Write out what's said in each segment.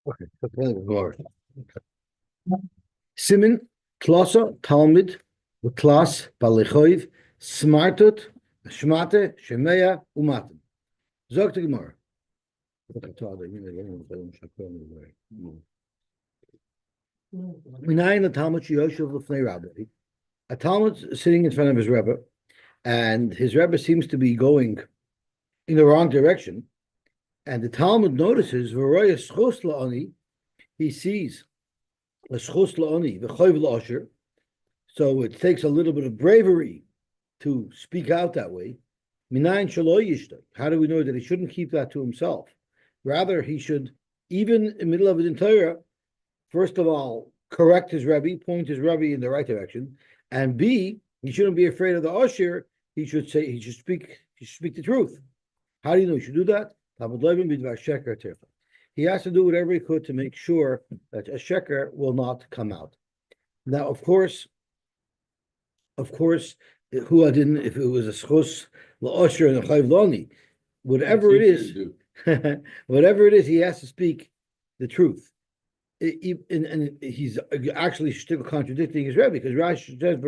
Okay, Simin, Klasa, Talmud, Klas, Balichoiv, Smartut, Shmate, Shemea, Umatim. Zog the Gemara. Minayin the Talmud Yosy Lefnei Rabbi. A Talmud sitting in front of his Rebbe, and his Rebbe seems to be going in the wrong direction. And the Talmud notices, V'roya schos la'ani, he sees a schos la'ani, v'choiv la'asher. So it takes a little bit of bravery to speak out that way. Minayin shelo yishtay. How do we know that he shouldn't keep that to himself? Rather, he should, even in the middle of his entire, first of all, correct his Rebbe, point his Rebbe in the right direction, and B, he shouldn't be afraid of the usher. He should speak the truth. How do you know he should do that? He has to do whatever he could to make sure that a sheker will not come out. Now, of course, who I didn't, if it was a schos la'osher and a chayv loni, whatever it is, whatever it is, he has to speak the truth. And he's actually still contradicting his Rebbe, because Rashi says,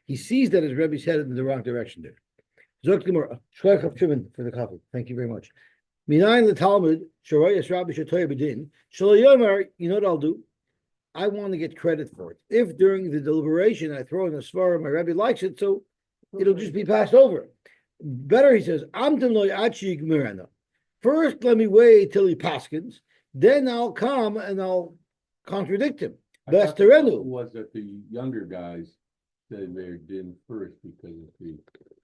he sees that his Rebbe's headed in the wrong direction there. For the copy. Thank you very much. Minayin the Talmud, Sharayas Rabbi Shatoya Bedin, Shaloyomer, you know what I'll do? I want to get credit for it. If during the deliberation I throw in a svara, my Rebbe likes it, so it'll just be passed over. Better, he says, first let me wait till he paskins, then I'll come and I'll contradict him. Best Terenu was that the younger guys said they did first, because if the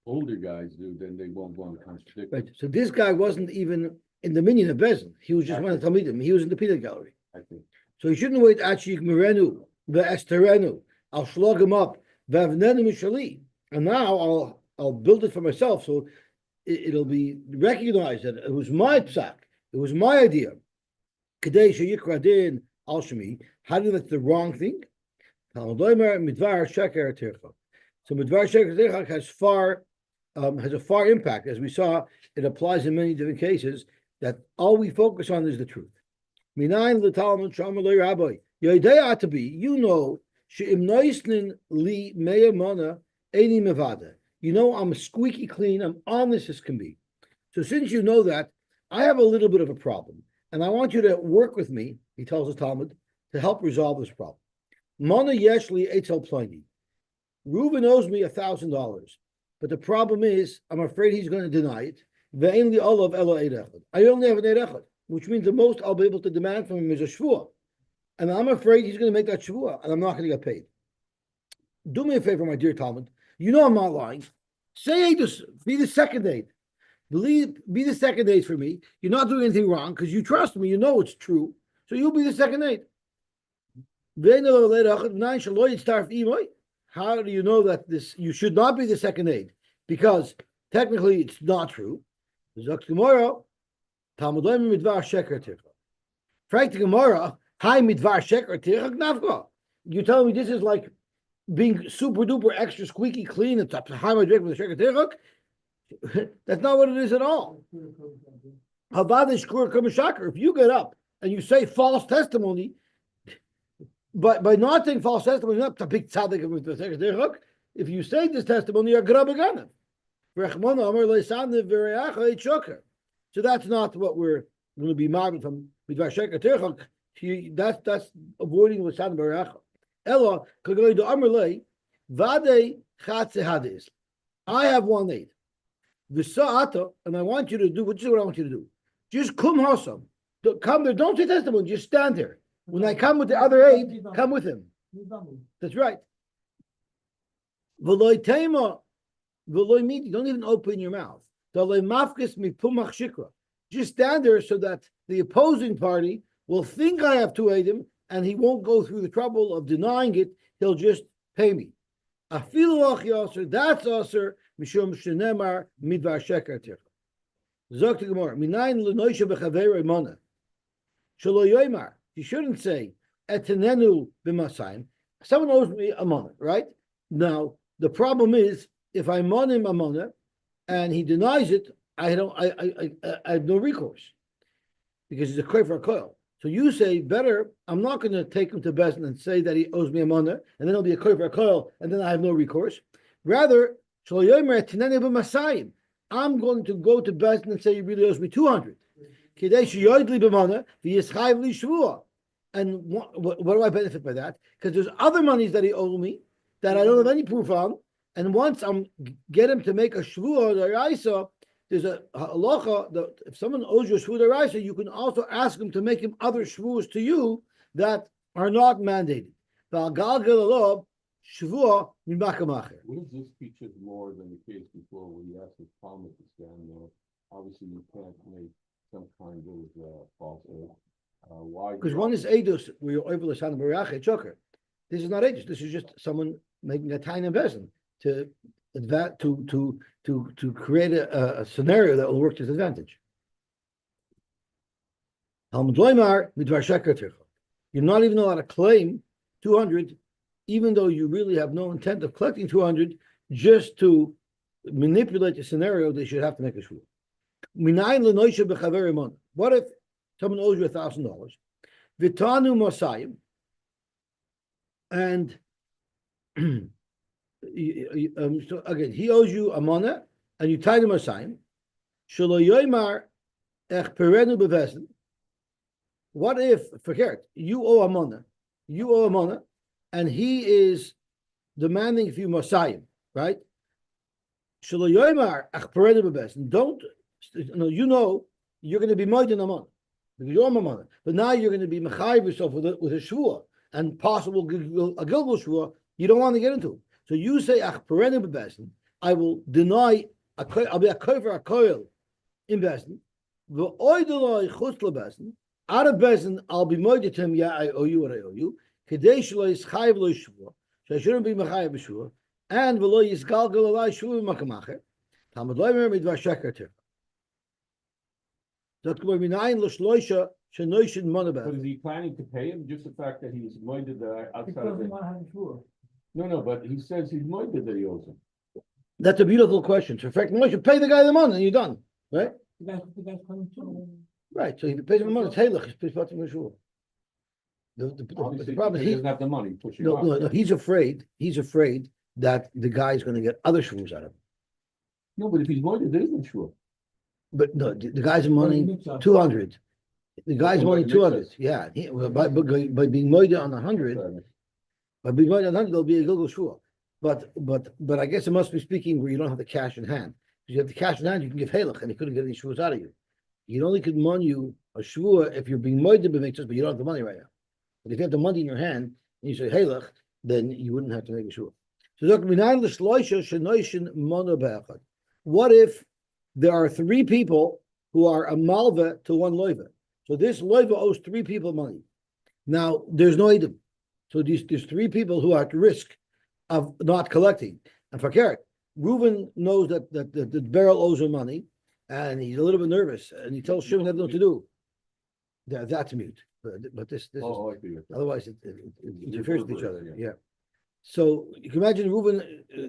older guys do, then they won't want to contradict. Right. So this guy wasn't even in the minyan of Bezin. He was just one of the Talmidim. He was in the Peanut Gallery. I think. So he shouldn't wait. Achik Merenu ve'esterenu. I'll slug him up. Ve'avnenu mishali. And now I'll build it for myself, so it'll be recognized that it was my psak. It was my idea. Kadei sheyikra din al shemi. How do you, that's the wrong thing? Talmud Omer midvar sheker tircha. So midvar sheker tircha has a far impact. As we saw, it applies in many different cases, that all we focus on is the truth. Minayin the Talmud Shamar le Rabbi. Yodea to be, you know, she'im noisnin li meya mana eini mevada. You know, I'm squeaky clean. I'm honest as can be. So since you know that, I have a little bit of a problem, and I want you to work with me, he tells the Talmud, to help resolve this problem. Mana yeshli etzel pliny. Reuben owes me $1,000, but the problem is, I'm afraid he's going to deny it. Ve'enli olav elo eid. I only have an eid, which means the most I'll be able to demand from him is a shvuah, and I'm afraid he's going to make that shvuah, and I'm not going to get paid. Do me a favor, my dear Talmud. You know I'm not lying. Say this. Be the second aid. Be the second aid for me. You're not doing anything wrong because you trust me. You know it's true. So you'll be the second aid. How do you know that you should not be the second aid? Because technically it's not true. Frank the Gemara, hi midvar sheker tirchak nafka. You tell me this is like being super duper extra squeaky clean and top high my drink with a sheker tirchak? That's not what it is at all. If you get up and you say false testimony, but by not saying false testimony, not a big tzaddik with the sheker tirchak. If you say this testimony, you're grabaganav. So that's not what we're going to be married from midvar sheker tirchak. That's avoiding the San Baracha. Ella kagoy do amrlei vade chatze hadis. I have one aid. V'sa'ata, and I want you to do. Which is what I want you to do. Just kum hasam. Come there. Don't say testimony. Just stand there. When I come with the other aid, come with him. That's right. V'loy tema, v'loy miti. Don't even open your mouth. V'loy mafkes mi pumach shikra. Just stand there so that the opposing party will think I have two aidim, and he won't go through the trouble of denying it. He'll just pay me. Afilu ach yaser. That's aser mishum shenemar midvar sheker tircha. Zok to Gemara. Minayin lenoisha b'chaverei mana. Shelo yoymar. You shouldn't say etenenu b'masayim. Someone owes me a mana, right? Now the problem is, if I mon him a mana and he denies it, I have no recourse because it's a koy for a koil. So you say, better, I'm not going to take him to Bezdin and say that he owes me a money, and then it'll be a koy for a koil, and then I have no recourse. Rather, I'm going to go to Bezdin and say he really owes me 200. And what do I benefit by that? Because there's other monies that he owes me that I don't have any proof on. And once I'm get him to make a shvuah or raisa, there's a halacha that if someone owes you a shvuah or raisa, you can also ask him to make him other shvuahs to you that are not mandated. Shvuah What is this feature more than the case before where you ask the Talmud to stand there? Obviously, you can't make some kind of false oath. Why? Because one is edus, where you're over the son of Barach, choker. This is not edus. This is just someone making a tiny investment to create a scenario that will work to his advantage. You're not even allowed to claim 200, even though you really have no intent of collecting 200, just to manipulate the scenario. They should have to make a shvuah. What if someone owes you $1,000? Vitanu Mosayim, and so again, he owes you a mana, and you tied him Mosayim. Shelo yoymar ech perenu bevesen. What if, forget, you owe a mana, and he is demanding for you Mosayim, right? Shelo yoymar ech perenu bevesen. Don't, you know, you're going to be moed in a mana. Because you're Mamana. But now you're going to be mechayiv yourself with a shvuah and possible a gilgul shvuah you don't want to get into. So you say, I will deny, I'll be a kofer a koil in Bezdin. Out of Bezdin, I'll be moeded to him, yeah, I owe you what I owe you. Kadesh lo yischayiv lo shvuah. So I shouldn't be mechayiv b'shvuah. And v'lo yisgalgal alai shvuah makamacher. Talmud lo yimer midvar sheker tir. But is he planning to pay him? Just the fact that he's moided outside of it. No, but he says he's moided that he owes him. That's a beautiful question. So, in fact, you pay the guy the money and you're done, right? Right. So if he pays him the money, it's halach. He's supposed to be sure. The problem is he doesn't have the money. No. He's afraid that the guy is going to get other shvuos out of him. No, but if he's moided, there isn't shvuah. But no, the guy's money 200. The guy's money 200. Yeah, by being moided on 100, there'll be a gilgul shvuah. But I guess it must be speaking where you don't have the cash in hand. Because you have the cash in hand, you can give halach, and he couldn't get any shvuos out of you. You only could mon you a shvuah if you're being moided b'mitzvahs, but you don't have the money right now. But if you have the money in your hand and you say halach, then you wouldn't have to make a shvuah. So what if there are three people who are a malva to one loiva? So this loiva owes three people money. Now, there's no item. So there's three people who are at risk of not collecting. And for Carrot, Reuben knows that the barrel owes him money, and he's a little bit nervous, and he tells Shimon what to do. That's mute. But this is, otherwise it interferes with each other. Yeah. So you can imagine Reuben,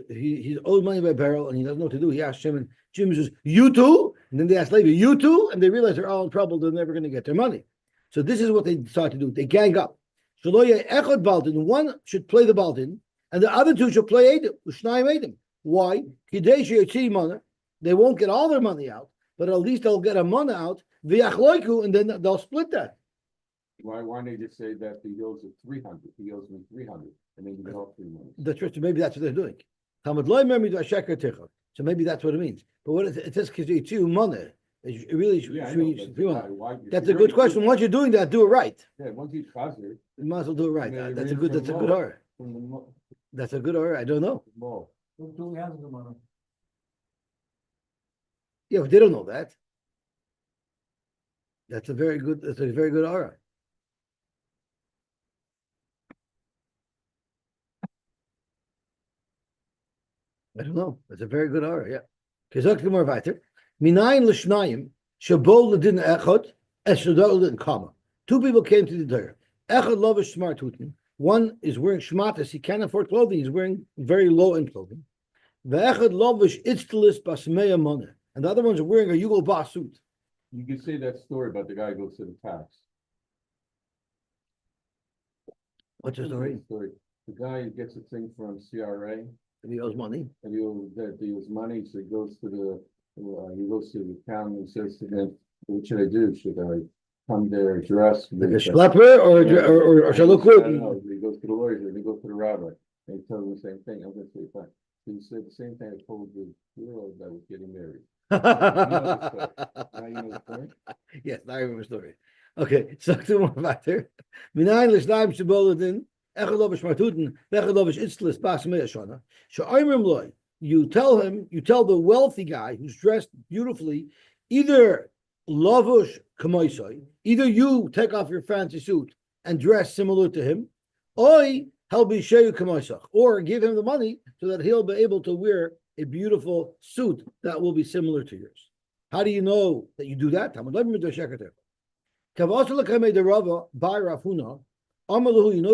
he's owed money by barrel, and he doesn't know what to do. He asks Shimon. Shimon says, "You too?" And then they ask Levi, "You too?" And they realize they're all in trouble. They're never going to get their money. So this is what they decide to do. They gang up. One should play the baldin, and the other two should play Edim. Why? They won't get all their money out, but at least they'll get a money out, and then they'll split that. Why don't they just say that he owes it 300? He owes me 300, and then you get all 3 months. That's right. So maybe that's what they're doing. So maybe that's what it means. But what it says, because it's you money. It really should that's a good question. Once you're doing that, do it right. Yeah, once you chazer, you might as well do it right. That's a good order. That's a good order. I don't know. Yeah, but they don't know that. That's a very good order. I don't know. That's a very good order, yeah. Kezak Gemara weiter. Minayin l'shnayim shabol l'din echad eshadol l'din kama. Two people came to the Torah. Echad lovish smart hutin. One is wearing shmatas. He can't afford clothing. He's wearing very low-end clothing. Ve'echad lovish itztelis basmeya moneh. And the other one's wearing a Yugo Boss suit. You can say that story about the guy who goes to the tax. What's the story? The guy gets a thing from CRA, If he owes money. and he owes money, so he goes to the town and says to them, "What should I do? Should I come there dressed Like a with schlepper or shall look I don't good? know. He goes to the lawyers, and he goes to the rabbi, and he tells him the same thing. I'm going to say fine. So he said the same thing I told the girl that was getting married. Now you know the story. Yes, now I remember the story. Okay, so to more weiter. Minayin l'shnaim sheboladin echad lo b'shmartuten v'echad lo b'shitzlis bas mei hashana. She'oimrim loy. You tell the wealthy guy who's dressed beautifully, either lavush kamoisoi, either you take off your fancy suit and dress similar to him, oi helbi sheyu kamoisach, or give him the money so that he'll be able to wear a beautiful suit that will be similar to yours. How do you know that you do that? You know what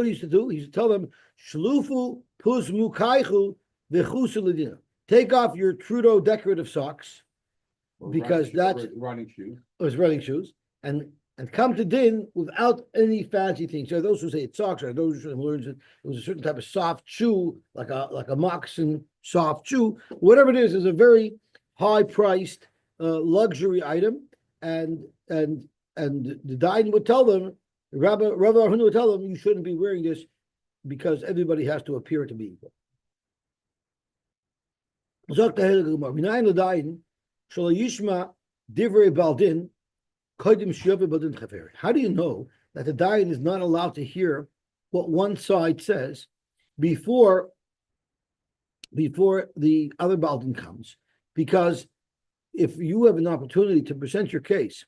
he used to do? He used to tell them, Shlufu pus mukaichu v'chusu ledina. Take off your Trudeau decorative socks, because that's running shoes. His running shoes, and come to din without any fancy things. So those who say it's socks, or those who learn it was a certain type of soft shoe, like a moccasin soft shoe. Whatever it is a very high priced luxury item, and the Dayan would tell them, Rabbi Arhuna would tell them, you shouldn't be wearing this because everybody has to appear to be equal. How do you know that the Dayan is not allowed to hear what one side says before the other Baldin comes? Because if you have an opportunity to present your case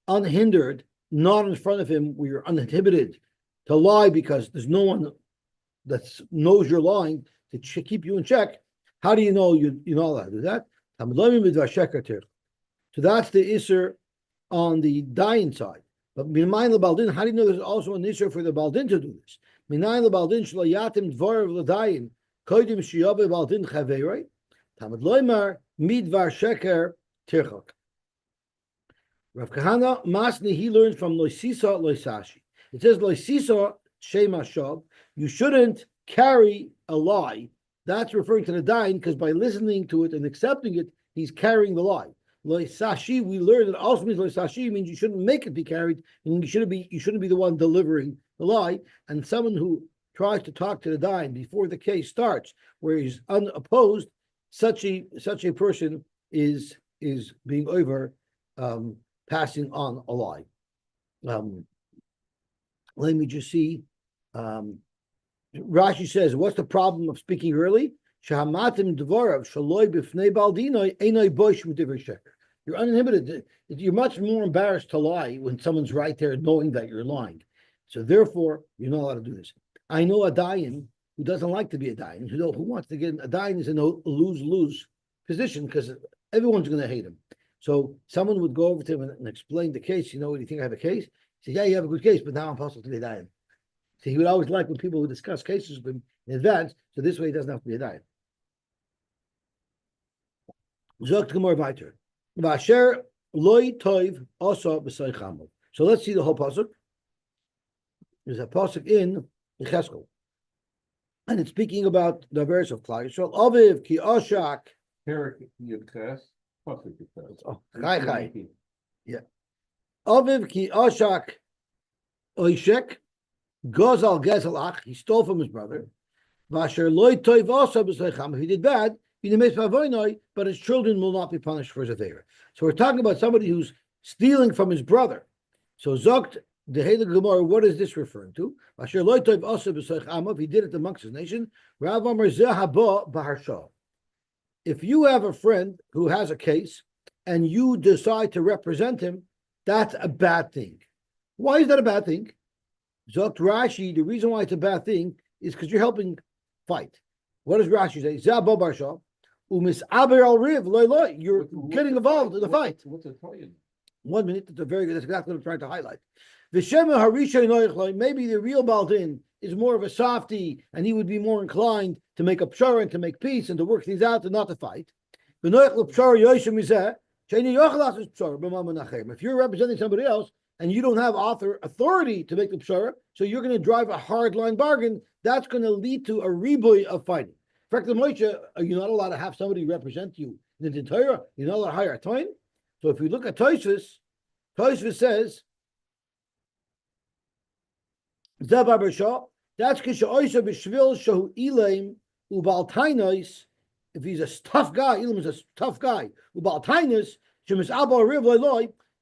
unhindered, not in front of him, where you're uninhibited to lie because there's no one that knows you're lying to keep you in check, how do you know you're not allowed to do that? So that's the Isser on the Dayan side. But Minayin Baldin, how do you know there's also an Isser for the Baldin to do this? Minayin Baldin shlo yatim dvarav l'Dayan kodim shiyabe Baldin chaveirei tamad loymar midvar sheker tirchok. Rav Kahana Masni, he learns from Loisisa Loisashi. It says Loisisa Shema Shav. You shouldn't carry a lie. That's referring to the Dayan, because by listening to it and accepting it, he's carrying the lie. Loisashi, we learned it also means Loisashi means you shouldn't make it be carried, and you shouldn't be the one delivering the lie. And someone who tries to talk to the Dayan before the case starts, where he's unopposed, such a person is being over. Passing on a lie. Let me just see. Rashi says, what's the problem of speaking early? You're uninhibited. You're much more embarrassed to lie when someone's right there knowing that you're lying. So therefore, you're not allowed to do this. I know a Dayan who doesn't like to be a Dayan, who wants to get a Dayan is in a lose-lose position because everyone's going to hate him. So someone would go over to him and explain the case. Do you think I have a case? He said, yeah, you have a good case, but now I'm possible to be a Dayan. So he would always like when people would discuss cases with him in advance, so this way he doesn't have to be a Dayan. So let's see the whole pasuk. There's a pasuk in Cheskel, and it's speaking about the verse of Klal Yisrael. Aviv ki oshak. Oh, chai. Yeah. Aviv ki oshak oishek gozal gezelach. He stole from his brother. Vasher loy toiv also b'sleicham. If he did bad, but his children will not be punished for his avera. So we're talking about somebody who's stealing from his brother. So zokt the Heilig Gemara, what is this referring to? Vasher loy toiv also b'sleicham. If he did it amongst his nation, Rav Amar zeh haba b'harsha. If you have a friend who has a case and you decide to represent him, that's a bad thing. Why is that a bad thing? Zokt Rashi, the reason why it's a bad thing is because you're helping fight. What does Rashi say? Zabo barsha, umisaber al riv loy loy. You're getting involved in the fight. What's a toy? 1 minute. That's very good. That's exactly what I'm trying to highlight. V'shema harisha noichloi. Maybe the real Baldin is more of a softy, and he would be more inclined to make a pshara and to make peace and to work things out and not to fight. If you're representing somebody else and you don't have authority to make the pshara, so you're going to drive a hard line bargain, that's going to lead to a riboy of fighting. In fact, you're not allowed to have somebody represent you in the Torah. You're not allowed to hire a toin. So if we look at Tosfos says, that's if he's a tough guy, Elam is a tough guy.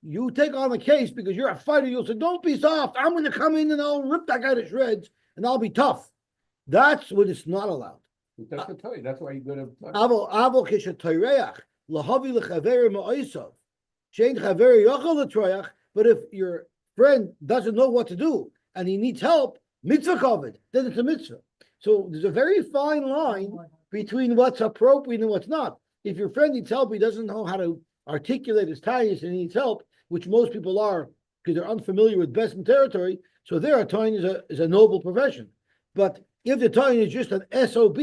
You take on the case because you're a fighter. You'll say, "Don't be soft. I'm going to come in and I'll rip that guy to shreds and I'll be tough." That's when it's not allowed. That's the Torah. That's why you go to. But if your friend doesn't know what to do and he needs help, mitzvah covered, then it's a mitzvah. So there's a very fine line between what's appropriate and what's not. If your friend needs help, he doesn't know how to articulate his ties and he needs help, which most people are because they're unfamiliar with Bezdin territory. So there, a Toyin is a noble profession. But if the Toyin is just an SOB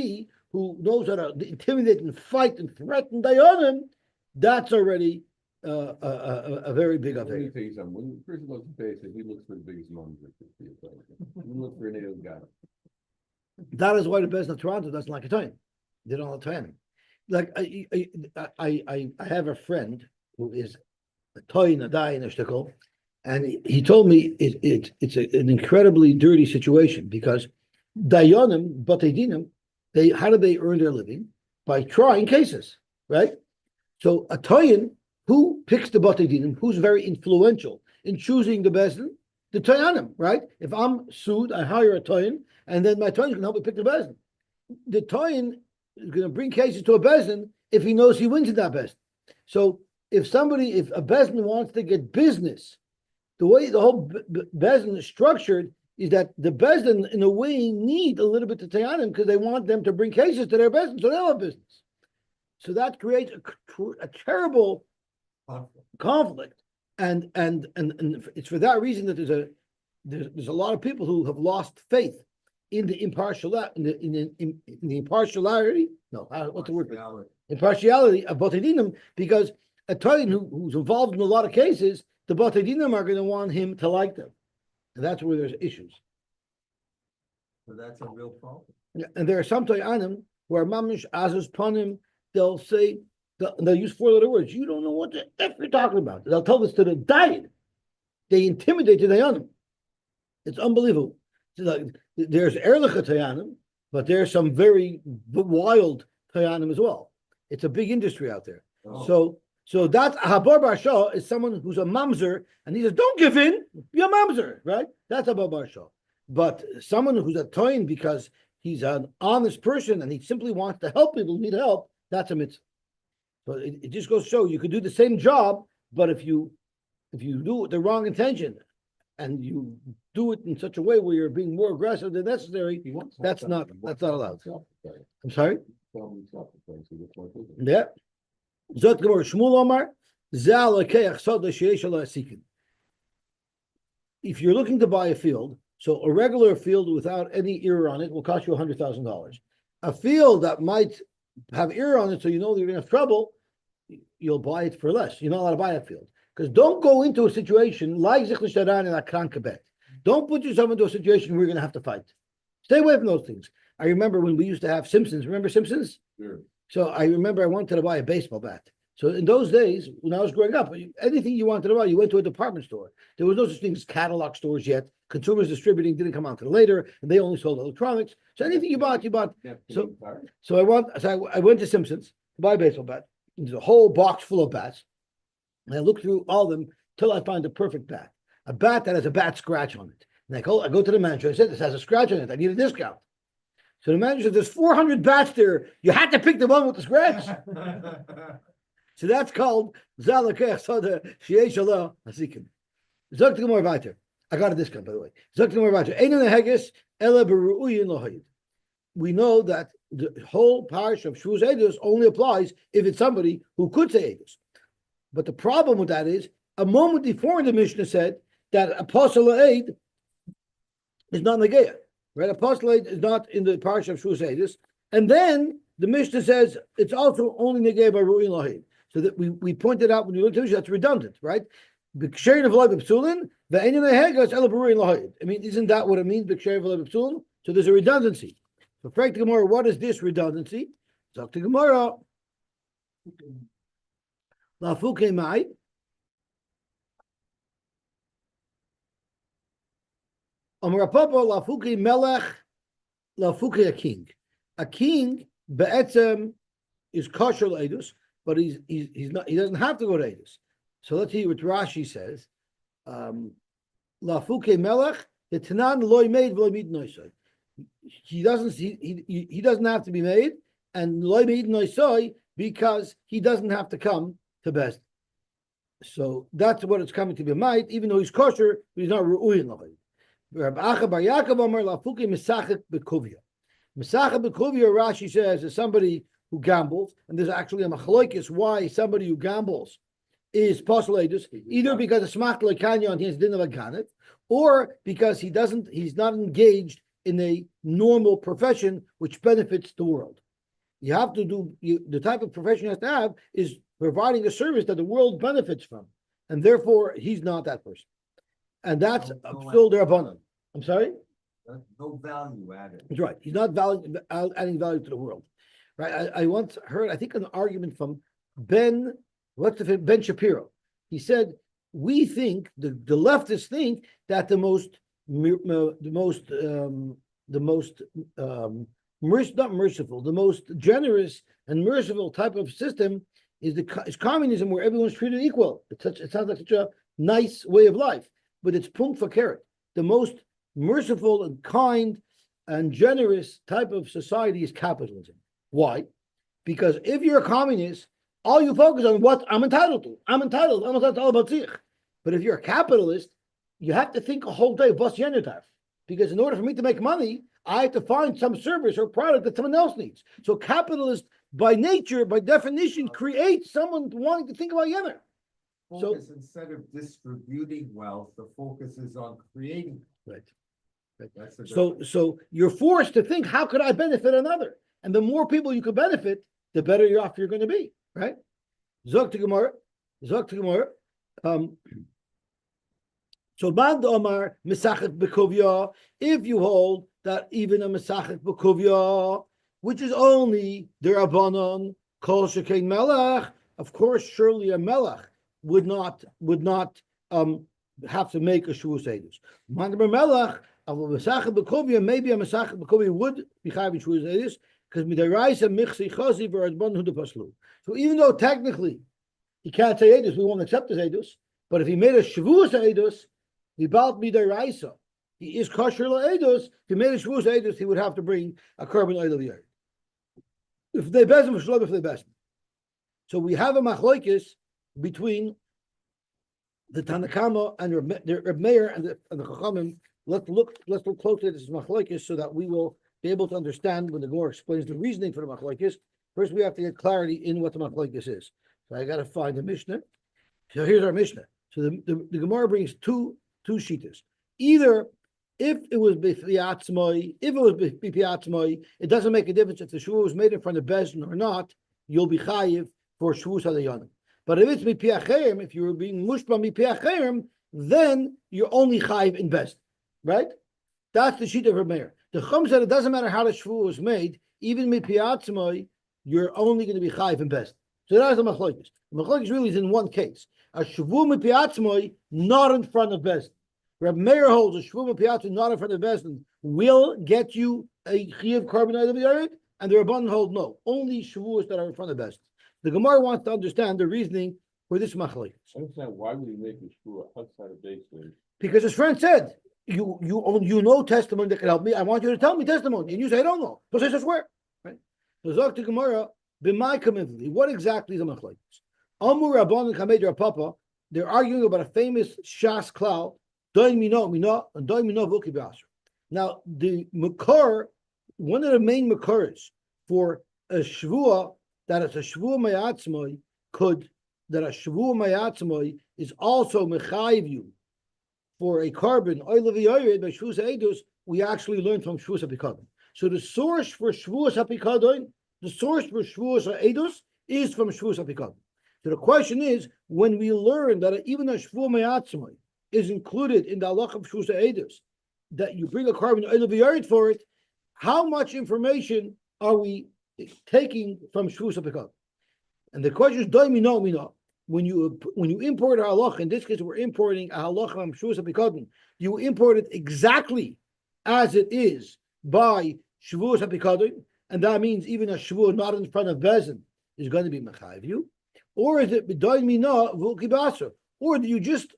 who knows how to intimidate and fight and threaten Dayanim, that's already a very big affair. Let me tell you something. When the person goes to base, he looks for the biggest numbers. He looks for a native guy. That is why the Bezdin of Toronto doesn't like a Toyin. They don't like Toyanim. Like I have a friend who is a Toyin, a Dayan, a shtickle, and he told me it's an incredibly dirty situation because Dayanim, Batei Dinim, how do they earn their living? By trying cases, right? So a Toyin, who picks the Batei Dinim, who's very influential in choosing the Bezdin? The Toyanim, right? If I'm sued, I hire a Toyin, and then my Toyin can help me pick the Bezdin. The Toyin is going to bring cases to a Bezdin if he knows he wins in that Bezdin. So if a Bezdin wants to get business, the way the whole Bezdin is structured is that the Bezdin, in a way, need a little bit of Toyanim because they want them to bring cases to their Bezdin, so they'll have business. So that creates a terrible conflict. And it's for that reason that there's a lot of people who have lost faith in the impartiality. No, what's the word? Impartiality of Batei Dinim, because a Toyin who's involved in a lot of cases, the Batei Dinim are going to want him to like them, and that's where there's issues. So that's a real problem. And there are some Toyanim who are mamish azus panim. They'll say they'll use 4-letter words. You don't know what the F you're talking about. They'll tell this to the Dayan. They intimidate the Dayanim. It's unbelievable. There's Erlicha Tayanim, but there's some very wild Tayanim as well. It's a big industry out there. Oh. So that Habar Bar Shah is someone who's a mamzer, and he says, "Don't give in, be a mamzer," right? That's Habar Bar Shah. But someone who's a Toyin because he's an honest person and he simply wants to help people who need help, that's a mitzvah. So it just goes to show you could do the same job, but if you do it with the wrong intention and you do it in such a way where you're being more aggressive than necessary, that's not allowed. I'm sorry? Yeah. If you're looking to buy a field, so a regular field without any ear on it will cost you $100,000. A field that might have ear on it, so you know you're going to have trouble, you'll buy it for less. You're not allowed to buy that field. Because don't go into a situation like Zichli Sharan in a Krankebet. Don't put yourself into a situation where you're going to have to fight. Stay away from those things. I remember when we used to have Simpsons. Remember Simpsons? Sure. So I remember I wanted to buy a baseball bat. So in those days, when I was growing up, anything you wanted to buy, you went to a department store. There was no such thing as catalog stores yet. Consumers distributing didn't come out until later, and they only sold electronics. So anything you bought. Yeah, so I went to Simpsons to buy a baseball bat. There's a whole box full of bats. And I looked through all of them till I find the perfect bat. A bat that has a bat scratch on it. And I go to the manager. I said, "This has a scratch on it. I need a discount." So the manager said, "There's 400 bats there. You had to pick the one with the scratch." So that's called Zalakeh Sada Sheish Allah Hasikim. Zok Gemor Vater. I got a discount, by the way. Zok Gemor Vater. Einon Heges Ela Beru'uyin Lohayid. We know that the whole parish of Shavuos Eidos only applies if it's somebody who could say Eidos. But the problem with that is, a moment before the Mishnah said that Apostle Eid is not Nageya, right? Apostle Eid is not in the parish of Shavuos Eidos. And then the Mishnah says it's also only Nageya by Ru'in Lohayid. So that we pointed out when you look at it, that's redundant, right? I mean, isn't that what it means? So there's a redundancy. So, practically Gemara, what is this redundancy? Talk to Gemara. Lafuke mai. Amar Papa lafuke melech, lafuke a king. A king be'etzem is kosher leidus, but he's not. He doesn't have to go to edus. So let's hear what Rashi says. Lafuke melech the tanan loy made v'loy mid noisoi. He doesn't have to be made, and loy mid noisoi because he doesn't have to come to best. So that's what it's coming to be might, even though he's kosher, he's not ru'uyin loy. Rabbi Acha bar Yaakov Amar lafuke misachik bekuvia. Misachik bekuvia, Rashi says, is somebody who gambles, and there's actually a machlokes why somebody who gambles is posuladus, either because it's smach loikanya and he has din of a ganet, or because he's not engaged in a normal profession which benefits the world. You have to do the type of profession you have to have is providing a service that the world benefits from, and therefore he's not that person. And that's still their abundant. I'm sorry? No value added. That's right. He's not adding value to the world. Right. I once heard, I think, an argument from Ben Shapiro. He said, we think, the leftists think that the most generous and merciful type of system is communism, where everyone's treated equal. It sounds like such a nice way of life, but it's punkt for carrot. The most merciful and kind and generous type of society is capitalism. Why? Because if you're a communist, all you focus on what I'm entitled to. I'm entitled to all about zich. But if you're a capitalist, you have to think a whole day, what's yenotaf? Because in order for me to make money, I have to find some service or product that someone else needs. So capitalist, by nature, by definition, creates someone wanting to think about yener. Focus, instead of distributing wealth, the focus is on creating. Right. That's the So you're forced to think, how could I benefit another? And the more people you could benefit, the better you're off you're going to be, right? Zok to Gemara. So Band Omar Mesachet Bekovya, if you hold that even a Mesachet Bekovya, which is only the Rabbanon, Kol Shekein Melech, of course, surely a Melech would not have to make a Shavuos Edus. Mandaber Melech, of a Mesachet Bekovya, maybe a Mesachet Bekovya would be Chayav Shavuos Edus, because midaraisa michsi chazi v'radban hu paslu. So even though technically he can't say edus, we won't accept his edus. But if he made a shavuos edus, he balt midaraisa. He is kosher la edus. If he made a shavuos edus, he would have to bring a carbon oil of the earth. If they bezim, if they bezim. So we have a machlokes between the Tanakama and the Reb Meir and the Chachamim. Let's look closely at this machlokes so that we will be able to understand when the Gemara explains the reasoning for the machlokes. First, we have to get clarity in what the machlokes is. So I got to find the Mishnah. So here's our Mishnah. So the Gemara brings two shittas. Either if it was bipiatzmoi, it doesn't make a difference if the shvuah was made in front of Bezdin or not. You'll be chayiv for shvuas hadayanim. But if it's mipiacherim, if you're being mushba mipiacherim, then you're only chayiv in Bezdin, right? That's the shita of Reb Meir. The Chum said it doesn't matter how the shvuah was made, even mipiatzmoi, you're only going to be chayiv in Bezdin. So that's the machlokes. The machlokes really is in one case. A shvuah mipiatzmoi, not in front of Bezdin. Reb Meir holds a shvuah mipiatzmoi, not in front of Bezdin, will get you a chiyav carbon out of the earth, and the Rabbanan hold no. Only shvuahs that are in front of Bezdin. The Gemara wants to understand the reasoning for this machlokes. I understand why would he make a shvuah outside of Bezdin? Because his friend said, you know testimony that can help me. I want you to tell me testimony. And you say, I don't know. So I swear. Right? So Zok to Gemara, b'mai kamivli. What exactly is a machlokes? Amur Rabban and Kamed Rapapa, they're arguing about a famous Shas klal, doin mino, and doin mino vuki b'asher. Now, the makar, one of the main makars for a shvuah, that it's a shvuah mayatzmoi, that a shvuah mayatzmoi is also mechayiv you for a carbon oil of the yored by shvuas edus, we actually learned from shvuas hapikadon. So the source for shvuas hapikadon, the source for shvuas edus is from shvuas hapikadon. So the question is, when we learn that even a shvuah me'atzmai is included in the halacha of Shavuos Eidos, that you bring a carbon oil v'yared for it, how much information are we taking from Shavuos HaPikadon? And the question is, do mino mino. When you import a halacha, in this case, we're importing a halacha from Shavuos HaPikadon, you import it exactly as it is by Shavuos HaPikadon, and that means even a Shavuot not in front of Bezin is going to be mechayiv you, or is it b'doin mina v'ukibasa, or do you just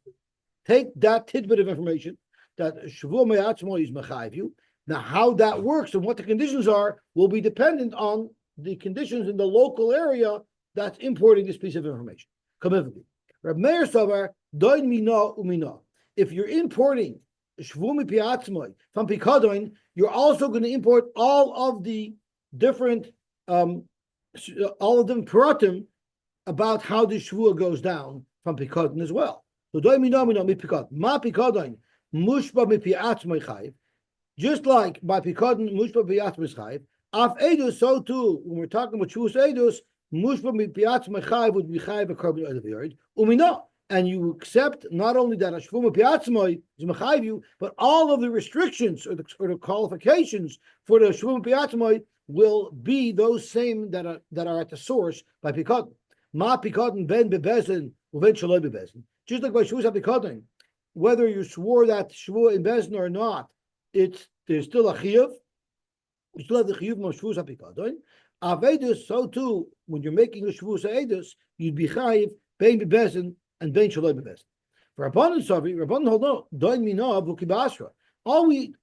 take that tidbit of information that Shavuot me'atzmo is mechayiv you? Now, how that works and what the conditions are will be dependent on the conditions in the local area that's importing this piece of information. Reb Meir Savar doin mina umina. If you're importing Shavuot me'atzmo from Pikadon, you're also going to import all of the different paratim about how the Shavuot goes down from Pikadon as well. So doin mina mina mi Pikadon. Ma Pikadon mushba mi'atzmo chayiv. Just like by Pikadon mushba mi'atzmo chayiv. Af edus, so too when we're talking about Shavuos edus, mushba mi'atzmo chayiv would be chayiv a carbon oil v'yared umina. And you accept not only that a Shavuot mi'atzmo is mechayiv you, but all of the restrictions or the qualifications for the Shavuot mi'atzmo will be those same that are at the source by Pikadon. Ma Pikadon ben bebezin uven shaloi bebezin. Just like by Shavuos HaPikadon, whether you swore that Shavuot in Bezin or not, there's still a chiyuv. You still have the chiyuv of Shavuos HaPikadon. Avedus, so too, when you're making a Shavuos Eidos, you'd be chayiv ben bebezin and ben shaloi bebezin. For Rabbanan Savi, Rabbanan hold on, doin mina v'ukibasra. All we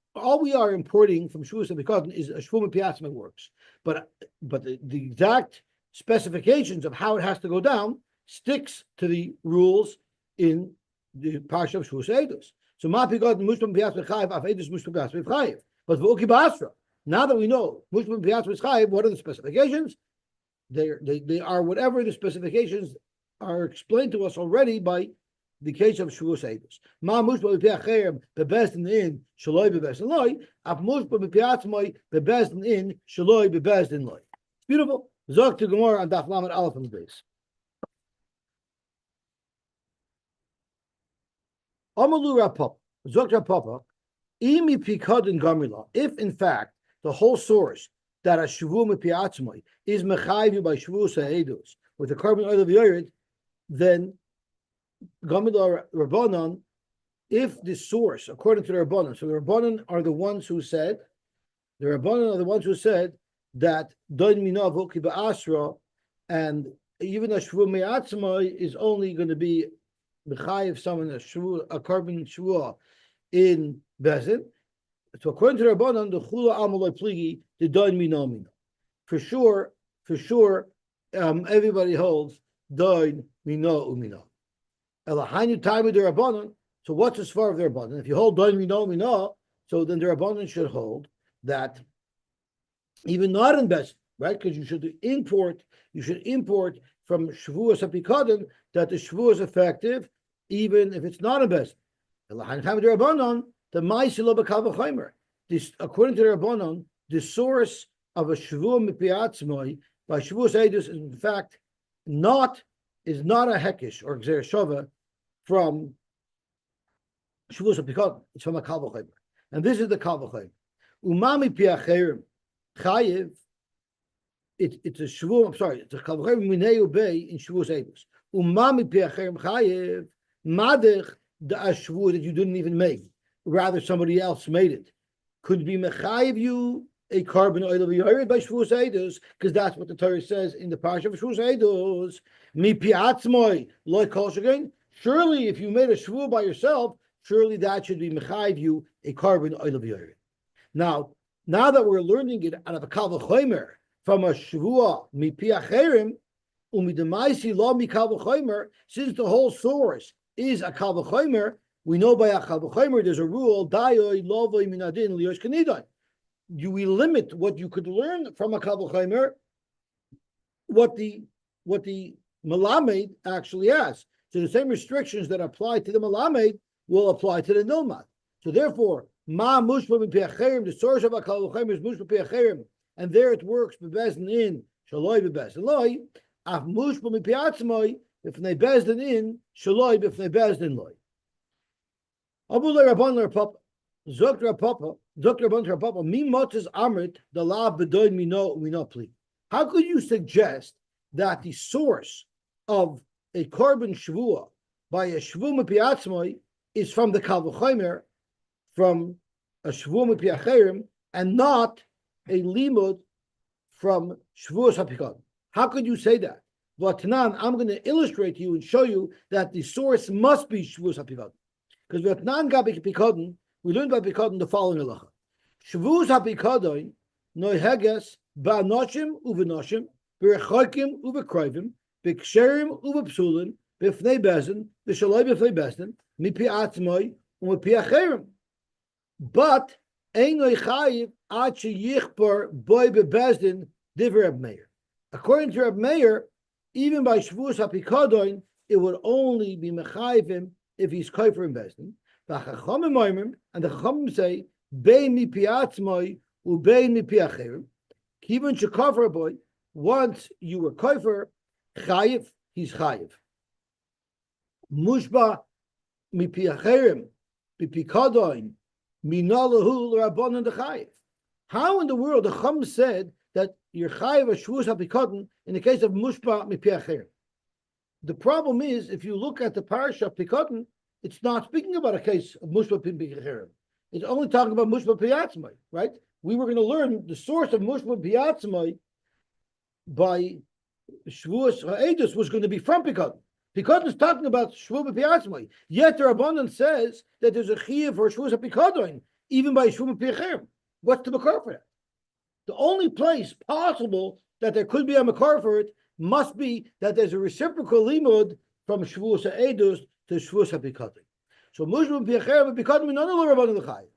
are importing from Shavuos HaPikadon is a Shavuot Piatzma works, but the exact specifications of how it has to go down sticks to the rules in the Parsha of Shavuos Eidos. So Ma Pikadon Mushpam Piatzma Chayiv Af Eidos Mushpam Piatzma Chayiv. But V'Uki Basra, now that we know Mushpam Piatzma Chayiv, what are the specifications? They are whatever the specifications are explained to us already by the case of Shavuos Eidos. Ma mushba b'piachem bebezdin in shaloi bebezdin loy. Af mushba b'piatzmoi bebezdin in shaloi bebezdin loy. It's beautiful. Zok to Gemara on Daf Lamed Aleph on the base. Amalu Rapapa. Zok Rapapa. Imi pikadin gamrila. If in fact the whole source that a Shavuot b'piatzmoi is mechayiv by Shavuos Eidos with the carbon oil of Yored, then Gamila Rabbanan, if the source, according to the Rabbanan, so the Rabbanan are the ones who said that Doin Mina Voki Ba'asra, and even a Shavuot Me'atzma is only going to be Mechayiv someone a carbon Shavuot in Bezin. So according to the Rabbanan, the Chula Amaloi Pligi, the Doin Mina Mina. For sure, everybody holds Doin Mina Umina. So what's the svar of the Rabbanan? If you hold Doin Mina, so then the Rabbanan should hold that even not in Bezin, right? Because you should import from Shavuos HaPikadon that the Shavuos is effective even if it's not in Bezin. This, according to the Rabbanan, the source of a Shavuot Mipiatzmoi by Shavuos Eidos is in fact not a hekish or gzer shova from Shavuos HaPikadon. It's from a kal v'chomer, and this is the kal v'chomer. Umami piacherim chayiv. It's a Shavuot. I'm sorry. It's a kal v'chomer minei ubei in Shavuos Eidos. Umami piacherim chayiv madich the Shavuot that you didn't even make, rather somebody else made it. Could be mechayiv you a carbon oil of Yored by Shavuos Eidos, because that's what the Torah says in the Parsha of Shavuos Eidos. Mi piatzmoi loy kol shagain. Surely, if you made a Shavuot by yourself, surely that should be mechayiv you a carbon oil of Yored. Now that we're learning it out of a kal v'chomer from a Shavuot mi piacherim umidemaisi lo mi kal v'chomer, since the whole source is a kal v'chomer, we know by a kal v'chomer there's a rule dayoy lovoi minadin liyosh kanidon. We limit what you could learn from a kal v'chomer, what the Melamed actually has. So the same restrictions that apply to the Melamed will apply to the Nilmad. So therefore, Ma mushba b'piacherim, the source of a kal v'chomer is mushba b'piacherim, and there it works b'bezin in shaloi b'bezin loy. Af mushba b'piatzmoi, b'fnei bezdin in, shaloi b'fnei bezdin loy. Abu Rabban Papa, Zok Rapapa, Zok Rabban Rapapa, Mi Motzes Amrit, the law bedoin we know plea. How could you suggest that the source of a korban shvua by a shvu mepiatzmoi is from the Kal V'chomer, from a shvu mepiacherim, and not a limud from shvuas hapikon? How could you say that? V'atanan, I'm going to illustrate to you and show you that the source must be shvuas hapikon. Because we learned by Pikodin the following halacha. Shavuos haPikodin noiheges ba'anoshim uvenoshim b'rechokim uvekroivim b'ksherim uvepsulin b'fnei bezin b'shaloi b'fnei bezin mipi atzmoi u'mipi acherim. But ein noichayiv ad sheyichpor boy bebezdin divrei Reb Meir. According to Reb Meir, even by Shavuos haPikodin, it would only be mechayivim if he's kofer in Bezdin. And the Chachamim say, Bei mi piatzmoi u bei mi piacherim. Even shekofer boy, once you were kofer, chayiv, he's chayiv. Mushba mi piacherim, bi pikadoin, minalahu l'rabbanon de chayiv. How in the world the Chachamim said that you're chayiv a shvuas hapikadon in the case of mushba mi piacherim? The problem is, if you look at the parasha of Pikadon, it's not speaking about a case of Mushba Piacherim. It's only talking about Mushba Piatzmai, right? We were going to learn the source of Mushba Piatzmai by Shavuos Ha'edus was going to be from Pikadon. Pikadon is talking about Shavuos Piatzmai. Yet the Rabbanan says that there's a chiyuv for Shavuos Pikadon, even by Shavuos Piacherim. What's the makar for that? The only place possible that there could be a makar for it must be that there's a reciprocal limud from Shavuos Ha'edus to Shavuos HaPikadon. So Mushba Piacherim Pikadon none of the Rabbanan L'chayim.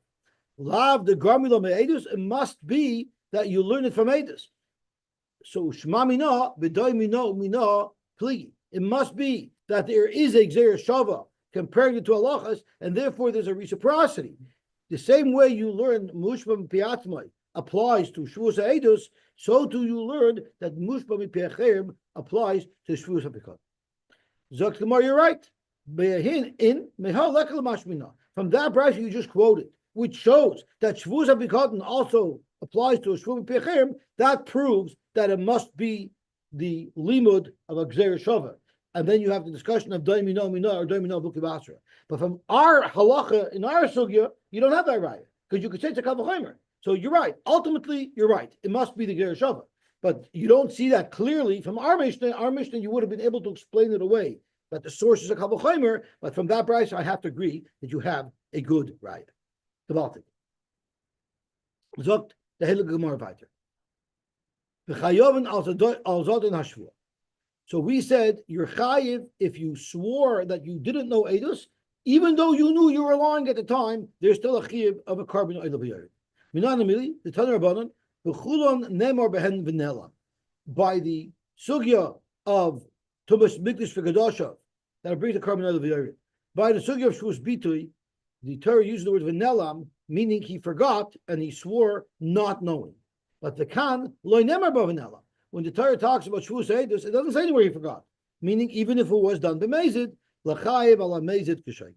Lav the Gramila Me'edus, it must be that you learn it from Edus. So Shema Mina B'doi Mina Pligi. It must be that there is a Gzeir Shava comparing it to halachas, and therefore there's a reciprocity. The same way you learn Mushba Piatzmai applies to Shavuos Ha'edus, so do you learn that Mushba Piacherim applies to Shavuos HaPikadon. Zok Gemara, you're right. From that brayso you just quoted, which shows that Shavuos HaPikadon also applies to a Shavuos Piacherim, that proves that it must be the limud of a Gzeir Shava. And then you have the discussion of Doi Mino or Doi Mino Buki Basra. But from our halacha, in our sugya, you don't have that raya, because you could say it's a Kal V'chomer. So you're right. Ultimately, you're right. It must be the Gzeir Shava. But you don't see that clearly from our Mishnah. Our Mishnah, you would have been able to explain it away, that the source is a Kal V'chomer. But from that brayso, I have to agree that you have a good raya. The Baltic. Zogt the Heilige Gemara weiter. V'chayoven al zodin hashvua. So we said you're chayiv if you swore that you didn't know edus, even though you knew you were lying at the time. There's still a chayiv of a carbon oil b'yared. Minan amili the Tanur Rabbanan v'chulon nemar behen v'nela. By the sugya of Tumas Mikdash v'Gadosha that brings the carbon oil b'yared. By the sugya of Shavuos Bitui, the Torah uses the word v'nelam, meaning he forgot and he swore not knowing. But the kan loy nemar b'v'nela. When the Torah talks about Shavuos Ha'edus, it doesn't say anywhere he forgot. Meaning, even if it was done b'mezid, l'chayiv ala mezid k'shay.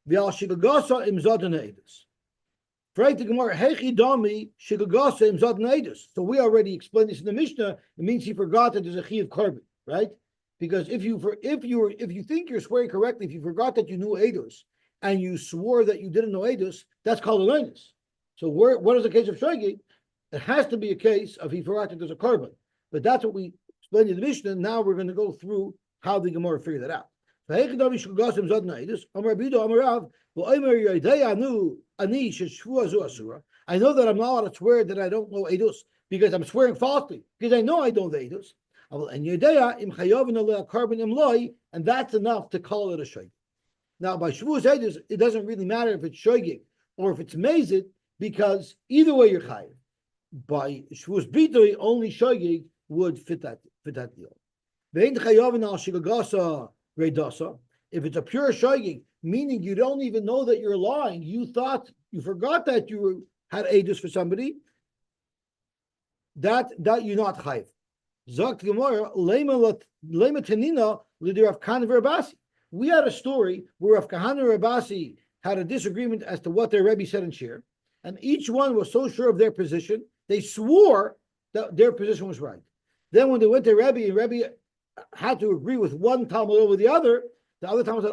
V'al shigagasa im zodan ha'edus. Freit the Gemara, hechi dami shigagasa im zodan ha'edus. So we already explained this in the Mishnah. It means he forgot that there's a chiyuv carbon, right? Because if you think you're swearing correctly, if you forgot that you knew edus and you swore that you didn't know edus, that's called a loinus. So what is the case of shogeg? It has to be a case of he forgot that there's a carbon. But that's what we explained in the Mishnah. Now we're going to go through how the Gemara figured that out. I know that I'm not allowed to swear that I don't know edus because I'm swearing falsely, because I know I don't know edus. And that's enough to call it a shogeg. Now, by Shavuos edus, it doesn't really matter if it's shogeg or if it's mezid, because either way you're chayiv. By Shavuos Bitui, only shogeg would fit that deal. If it's a pure shogeg, meaning you don't even know that you're lying, you forgot that you had edus for somebody, that you're not chayiv. Zakt Gemara, lema tenina Rav Kahana Rabasi. We had a story where Rav Kahana Rabasi had a disagreement as to what their Rebbe said in Shir, and each one was so sure of their position, they swore that their position was right. Then when they went to Rebbe, and Rebbe had to agree with one Talmud over the other Talmud said,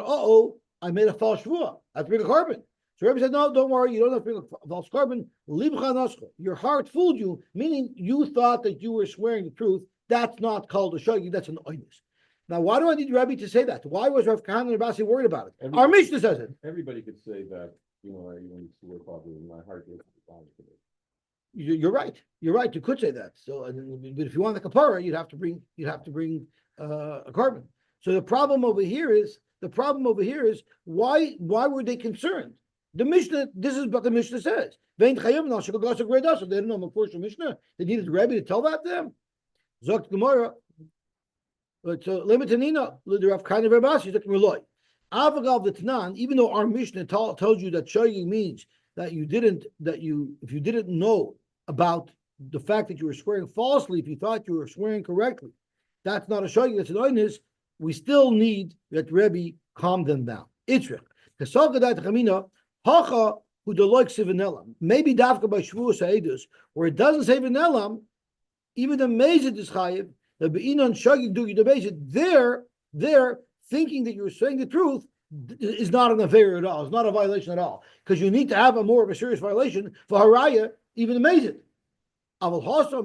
I made a false shvuah. I have to bring a carbon. So Rebbe said, no, don't worry, you don't have to bring a false carbon. Your heart fooled you, meaning you thought that you were swearing the truth. That's not called a shogeg, that's an oinus. Now, why do I need Rebbe to say that? Why was Rav Kahana and Rabasi worried about it? Our Mishnah says it. Everybody could say that, I even swear probably in my heart is today. You're right. You're right. You could say that. So, but if you want the kapara, you'd have to bring a carbon. So the problem over here is why were they concerned? The Mishnah. This is what the Mishnah says. They didn't know Mishnah. They needed Rebbe to tell that to them. Zok Gemara. But so limitanina Rav Kahana Rabasi Zok Merloi. Avagav the Tanan. Even though our Mishnah tells you that shogeg means that if you didn't know about the fact that you were swearing falsely, if you thought you were swearing correctly, that's not a shogeg, that's an oinus. We still need that Rebbe calm them down. Itzrich. Maybe dafka by Shavuos Ha'edus, where it doesn't say v'nelam, even the mezid is chayiv, the be'inon shogeg dugi the mezid, they're thinking that you're saying the truth is not an affair at all. It's not a violation at all. Because you need to have a more of a serious violation for haraya, even amazing. But by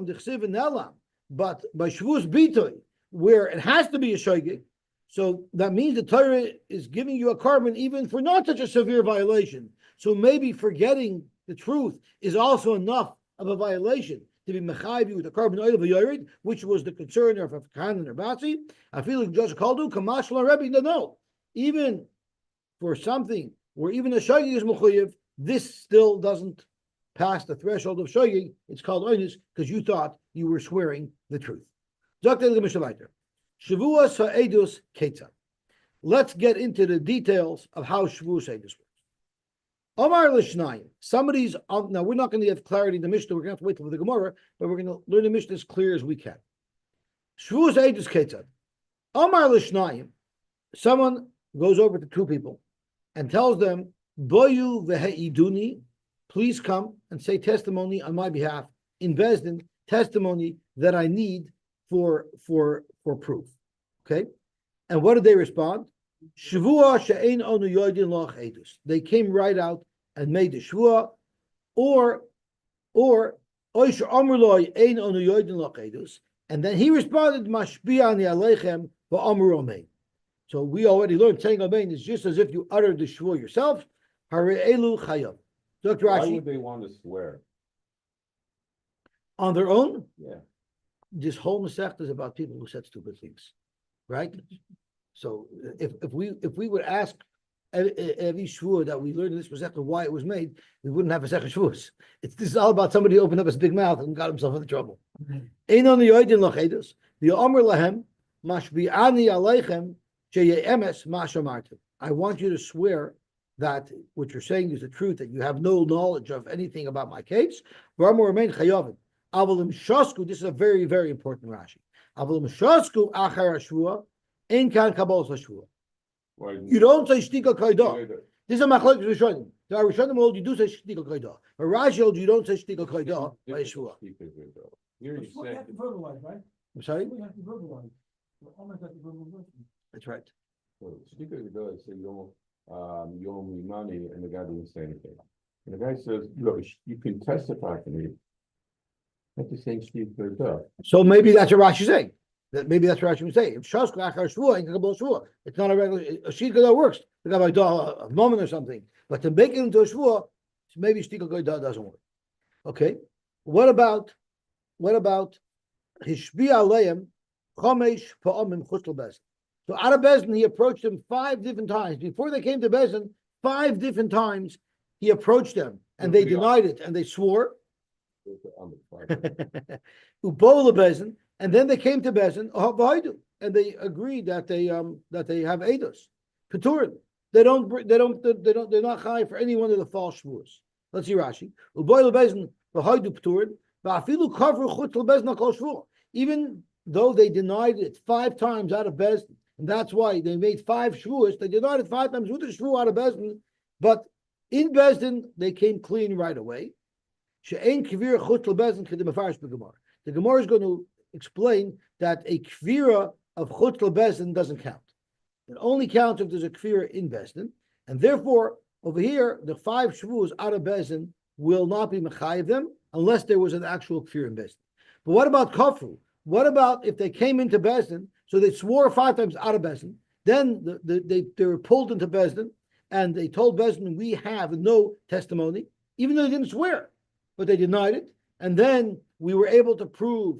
Shavuos Bitoy, where it has to be a shogeg, so that means the Torah is giving you a carbon even for not such a severe violation. So maybe forgetting the truth is also enough of a violation to be mechayiv with the carbon oil of a yored, which was the concern of Kahana and Rabasi. I feel like just called to Kamash Rebbe. No. Even for something where even a shogeg is mechayiv, this still doesn't pass the threshold of shogeg. It's called oinus because you thought you were swearing the truth. Shavuos ha'edus ketzad. Let's get into the details of how Shavuos ha'edus works. Omar l'shnayim. Somebody's now. We're not going to have clarity in the Mishnah. We're going to have to wait till the Gemara, but we're going to learn the Mishnah as clear as we can. Shavuos ha'edus ketzad. Omar l'shnayim. Someone goes over to two people and tells them, "Boyu v'he'iduni, please come and say testimony on my behalf in Bezdin, testimony that I need for proof." Okay, and what did they respond? Shavua she'ein onu yoydin loch edus. They came right out and made the shvua, or oish amrloi ein onu yoydin loch edus, and then he responded mashbi'ani aleichem va'amru omein. So we already learned saying omein is just as if you uttered the shvua yourself. Hare'elu chayav. Dr. Why Rashi, would they want to swear? on their own. Yeah. This whole Masechta is about people who said stupid things, right? So if we would ask every shvur that we learned in this Masechta why it was made, we wouldn't have a second shvus. This is all about somebody who opened up his big mouth and got himself into trouble. Ein on the yoidin lachedus the omer lahem mashbi'ani aleichem sheye'emes mashamartim. I want you to swear that what you're saying is the truth, that you have no knowledge of anything about my case. V'amor remain chayavim. Avalim shasku. This is a very, very important Rashi. Avalim shasku achar hashvua ein kan kabbalas hashvua. You don't say shtika kaidah. This is a machlokes rishonim. The rishonim hold you do say shtika kaidah. But Rashi holds you don't say shtika kaidah by shvua. Here you You said have to verbalize, right? I'm sorry. You have to verbalize. Well, almost have to verbalize. That's right. speaker of the God said, you owe me money, and the guy didn't say anything. And the guy says, look, you can testify for me. That's the same speaker of God. So maybe that's what Rashi's saying. Maybe that's what Rashi would say. If Shasko achar shvua, it's not a regular a shtika that works. The guy might a moment or something. But to make it into a shvua, maybe shtika goyda doesn't work. Okay. What about hishbi aleim chomesh pa'omim chutz lebezin? So out of Bezin, he approached him 5 different times. Before they came to Bezin, 5 different times he approached them, and they denied it, and they swore. Ubo lebezin, and then they came to Bezin, and they agreed that they have eidos, peturin. They're not high for any one of the false shvuos. Let's see Rashi. Ubo lebezin v'haidu peturin v'afilu kavru chutz lebezin kol shvuah. Even though they denied it 5 times out of Bezin, And that's why they made 5 Shavuos. They denied it 5 times with the Shavuot out of Bezdin, but in Bezdin, they came clean right away. The Gemara is going to explain that a kvira of chutz lebezdin doesn't count. It only counts if there's a kvira in Bezdin, and therefore over here the 5 Shavuos out of Bezdin will not be mechayiv them unless there was an actual kvira in Bezdin. But what about kafru? What about if they came into Bezdin, so they swore 5 times out of Bezdin, then they were pulled into Bezdin, and they told Bezdin, we have no testimony, even though they didn't swear, but they denied it, and then we were able to prove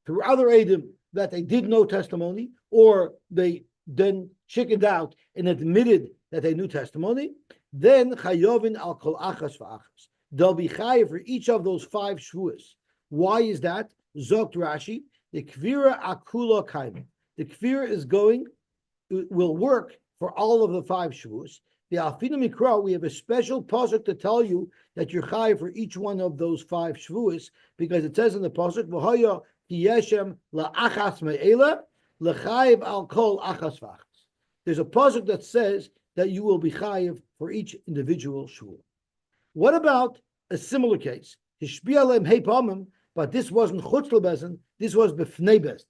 through other Eidim that they did no testimony, or they then chickened out and admitted that they knew testimony, then chayovin al kol achas v'achas. They'll be chayiv for each of those 5 shvuos. Why is that? Zokt Rashi, the kvira akula kaima. The kvira will work for all of the 5 shvuos. The Alfina Mikra, we have a special pasuk to tell you that you're chayiv for each one of those 5 shvuos, because it says in the pasuk, v'hoya ki yeshem la'achas me'ela l'chayiv al kol achas v'achas. There's a pasuk that says that you will be chayiv for each individual shvuah. What about a similar case? Hishbi alem heipamim, but this wasn't chutz lebezdin, this was b'fnei bezdin.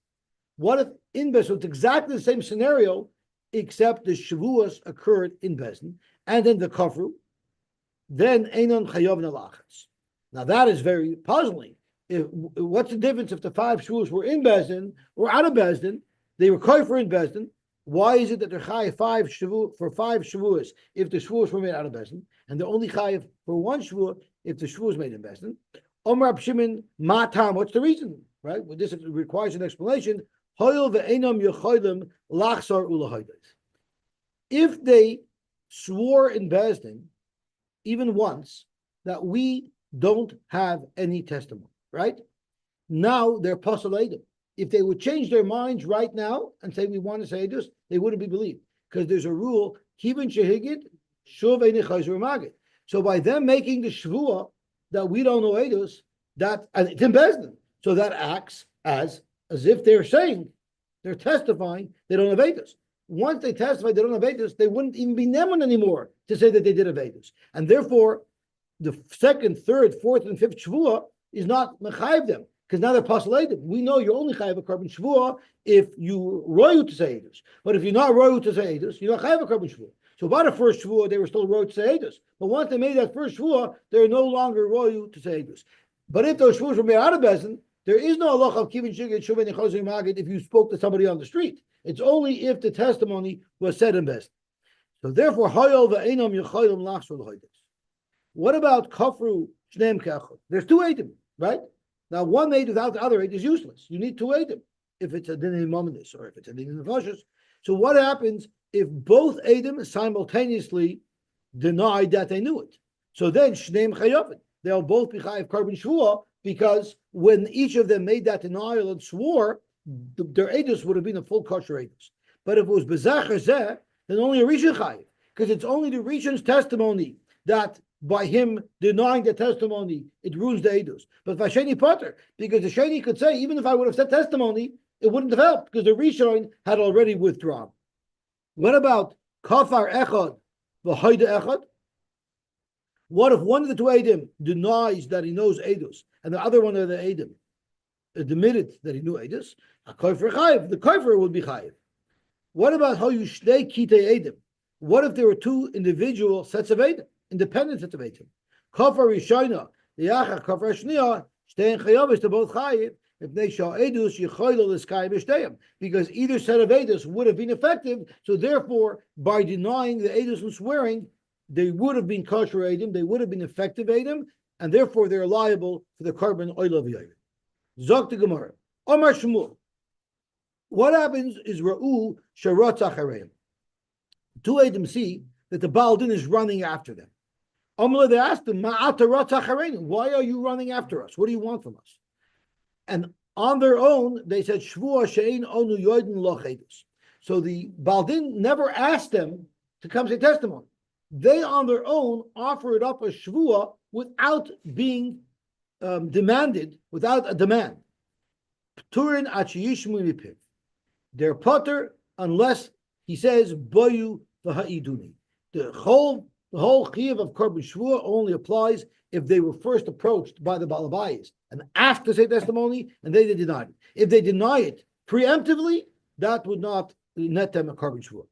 What if in Bezdin, it's exactly the same scenario, except the Shavuos occurred in Bezdin, and then the Kafru, then Einon Chayav Nalachas. Now that is very puzzling. What's the difference if the 5 Shavuos were in Bezdin or out of Bezdin? They were Kafir in Bezdin. Why is it that they're Chayav 5 Shavuos if the Shavuos were made out of Bezdin, and they're only Chayav for 1 Shavuot if the Shavuos made in Bezdin? Omar Abshimin Matam, what's the reason? Right? Well, this requires an explanation. If they swore in Bezdin, even once, that we don't have any testimony, right? Now they're posulated. If they would change their minds right now and say we want to say this, they wouldn't be believed, because there's a rule, kivin shehigit shuv ein chayzer magid. So by them making the shvua that we don't know edus, that and it's in Bezdin, so that acts as if they're saying, they're testifying, they don't have edus. Once they testify they don't have edus, they wouldn't even be neman anymore to say that they did have edus. And therefore, the 2nd, 3rd, 4th, and 5th shvua is not mechayiv them, because now they're postulated. We know you're only chayiv a carbon shvua if you royu to say edus. But if you're not royu to say edus, you're not chayiv a carbon shvua. So by the first shvua, they were still royu to say edus. But once they made that first shvua, they're no longer royu to say edus. But if those shvuas were made out of Bezdin, there is no halacha of kivin shigit shuven nechazir magid if you spoke to somebody on the street. It's only if the testimony was said in Bezdin. So therefore, hayol ve'enam yechayilim lachzor l'hoydis. What about kafru shneim kechad? There's 2 eidim, right? Now, 1 eid without the other eid is useless. You need 2 eidim if it's a din in mominus or if it's a din in nefashos. So what happens if both eidim simultaneously denied that they knew it? So then shneim chayavin, they'll both be chayav carbon shvua, because when each of them made that denial and swore, their edus would have been a full kosher edus. But if it was bezach zeh, then only a rishon chayav, because it's only the rishon's testimony that by him denying the testimony it ruins the edus. But vasheni potter, because the sheni could say, even if I would have said testimony, it wouldn't have helped, because the rishon had already withdrawn. What about kafar echad v'hoida echad? What if one of the 2 Eidim denies that he knows Eidos, and the other one of the Eidim admitted that he knew Eidos? A kofer chayiv, the kofer would be chayiv. What about how you shnei kitei Eidim? What if there were 2 individual sets of Eidim, independent sets of Eidim? Kofer rishayna, the yacha kofer shniya, shtein chayavis to both chayiv. If they show Eidos, yichoylo l'skayim ishteyim, because either set of Eidos would have been effective. So therefore, by denying the Eidos and swearing, they would have been kosher edim, they would have been effective edim, and therefore they're liable for the carbon oil of the Zok the Gemara. Omar Shmuel. What happens is Ra'u Sharot Zachareim. 2 edim see that the Baal Din is running after them. Omar, they asked him, Ma'atarot Zachareim, why are you running after us? What do you want from us? And on their own, they said, Shvua Shein Onu Yoidin Loch Edus. So the Baal Din never asked them to come say testimony. They on their own offered up a shvua without being demanded, without a demand. Turin achiyishmu mipiv. They're potter unless he says boyu v'ha'iduni. The whole chiyuv of korban shvuah only applies if they were first approached by the balabayas and asked to say testimony, and they denied it. If they deny it preemptively, that would not net them a korban shvuah.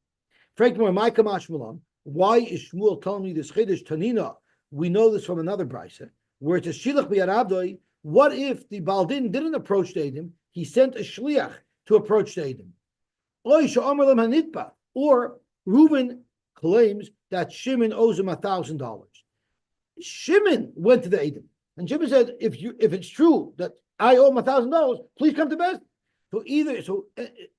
Why is Shmuel telling me this chiddush tanina? We know this from another brisa where it says shilach b'yarabdoi. What if the baldin didn't approach the Eidim? He sent a shliach to approach the Eidim. Or Reuben claims that Shimon owes him $1,000. Shimon went to the Eidim, and Shimon said, "If it's true that I owe him $1,000, please come to best." So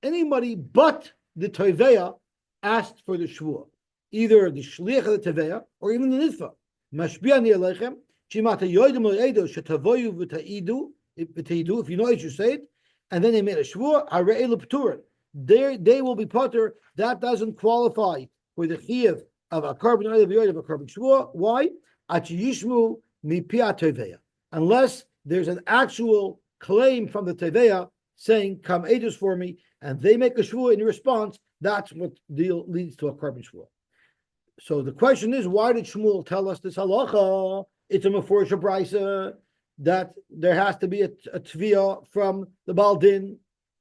anybody but the Toveya asked for the shvuah, either the shliach of the Toveya or even the nitfa. Mashbiani aleichem chimata yoidim lo'edo shetavoyu v'ta'idu. If you know it, you say it, and then they made a shvuah. Are'elu p'turin. They will be potter. That doesn't qualify for the chiyuv of a korban oil of a korban shvuah. Why? Achiyishmu mipia Toveya. Unless there's an actual claim from the Toveya saying, "Come edus for me," and they make a shvuah in response. That's what leads to a korban shvuah. So the question is, why did Shmuel tell us this halacha? It's a meforsha brisa that there has to be a tviyah from the baldin.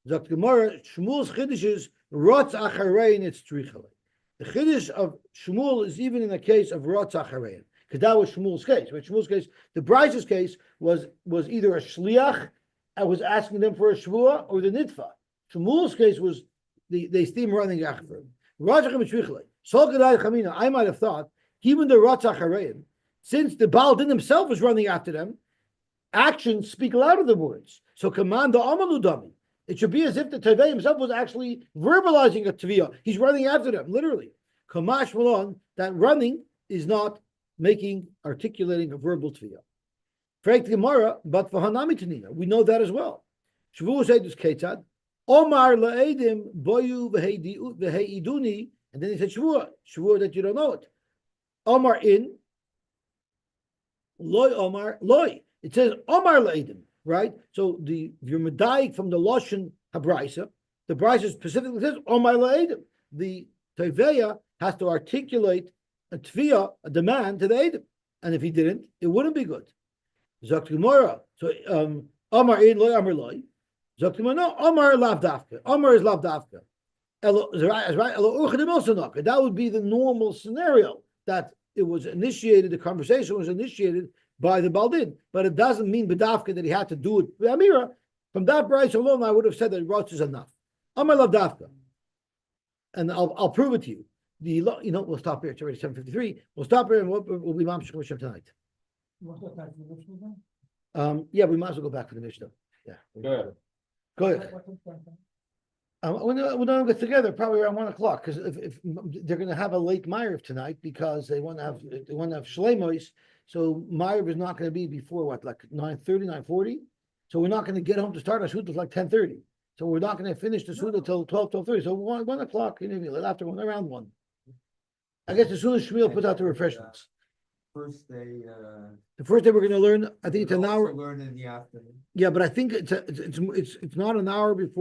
Zok Gemara, Shmuel's chiddush is rotz acharein it's tzrichalei. The chiddush of Shmuel is even in the case of rotz acharein, because that was Shmuel's case. Right? Shmuel's case, the brisa's case was either a shliach and was asking them for a shvuah, or the nitfa. Shmuel's case was they steam running after him. I might have thought, even the Ratzach Hareim, since the Baldin himself was running after them, actions speak louder than words. So command the Amalu Dami. It should be as if the Tevei himself was actually verbalizing a Tviyah. He's running after them, literally. Kamash Malon, that running is not articulating a verbal Tviyah. Frank Gemara, but for Hanami Tanina, we know that as well. Shavuos Eidus Ketzad, Omar la'edim boyu v'heiduni, and then he said shvuah that you don't know it. Omar in, loy Omar loy. It says Omar la'edim, right? So if you're medayik from the lashon habraisa, the brisa specifically says Omar la'edim. The teveya has to articulate a tviyah, a demand to the edim, and if he didn't, it wouldn't be good. Zok Gemara. So Omar in loy Omar loy. No, Omar lav dafka. Omar is lav dafka. That would be the normal scenario, that it was initiated, the conversation was initiated by the Baldin, but it doesn't mean bedafka that he had to do it. Amira, from that price alone, I would have said that Rosh is enough. Omar lav dafka, and I'll prove it to you. We'll stop here. It's already 7:53. We'll stop here and we'll be mamshich Mishnah tonight. Yeah, we might as well go back to the Mishnah. Yeah. Good. Good. When they get together, probably around 1 o'clock, because if they're going to have a late Ma'ariv tonight, because they want to have Shleimos, so Ma'ariv is not going to be before what, like 9:30, 9:40. So we're not going to get home to start our suit until like 10:30. So we're not going to finish the suit until 12:30. So 1 o'clock, after around 1. I guess as soon as Shmuel puts out the refreshments. First day. The first day we're going to learn. I think it's an hour. Learn in the afternoon. Yeah, but I think it's not an hour before.